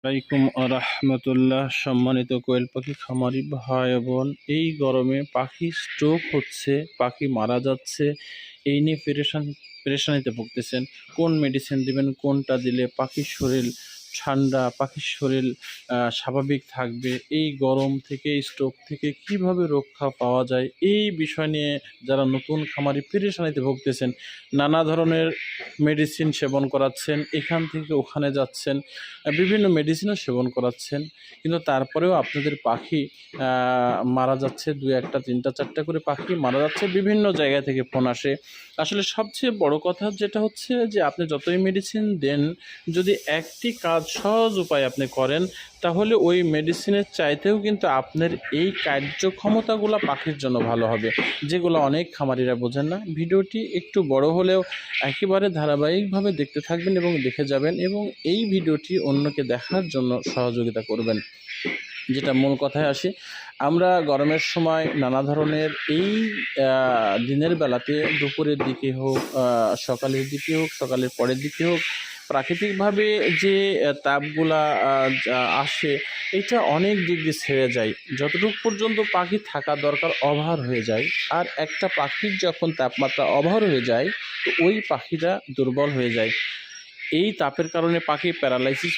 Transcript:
আলাইকুম রাহমাতুল্লাহ। সম্মানিত কোয়েল পাখি খামারি ভাই বোন, এই গরমে পাখি স্ট্রোক হচ্ছে, পাখি মারা যাচ্ছে, এই নিয়ে পেরেশানিতে ভুগতেছেন। কোন মেডিসিন দিবেন, কোনটা দিলে পাখির শরীর ঠান্ডা, পাখির শরীর স্বাভাবিক থাকবে, এই গরম থেকে স্ট্রোক থেকে কিভাবে রক্ষা পাওয়া যায়, এই বিষয় নিয়ে যারা নতুন খামারি পেরেশানিতে ভুগতেছেন, নানা ধরনের মেডিসিন সেবন করাচ্ছেন, এখান থেকে ওখানে যাচ্ছেন, বিভিন্ন মেডিসিনও সেবন করাচ্ছেন, কিন্তু তারপরেও আপনাদের পাখি মারা যাচ্ছে। 2-1টা 3টা 4টা করে পাখি মারা যাচ্ছে। বিভিন্ন জায়গা থেকে ফোন আসে। আসলে সবচেয়ে বড় কথা যেটা হচ্ছে যে আপনি যতই মেডিসিন দেন, যদি একটি কাজ সহজ উপায় আপনি করেন, তাহলে ওই মেডিসিনের চাইতেও কিন্তু আপনার এই কার্যক্ষমতাগুলো পাখির জন্য ভালো হবে, যেগুলো অনেক খামারিরা বোঝেন না। ভিডিওটি একটু বড় হলেও একেবারে ধারাবাহিকভাবে দেখতে থাকবেন এবং দেখে যাবেন, এবং এই ভিডিওটি অন্যকে দেখার জন্য সহযোগিতা করবেন। যেটা মূল কথায় আসি, আমরা গরমের সময় নানা ধরনের এই দিনের বেলাতে, দুপুরের দিকে হোক, সকালের দিকে হোক, সকালের পরের দিকে হোক, প্রাকৃতিকভাবে যে তাপগুলা আসে, এটা অনেক ডিগ্রি ছেড়ে যায়। যতটুকু পর্যন্ত পাখি থাকা দরকার ওভার হয়ে যায়। আর একটা পাখির যখন তাপমাত্রা ওভার হয়ে যায়, তো ওই পাখিটা দুর্বল হয়ে যায়। এই তাপের কারণে পাখি প্যারালাইসিস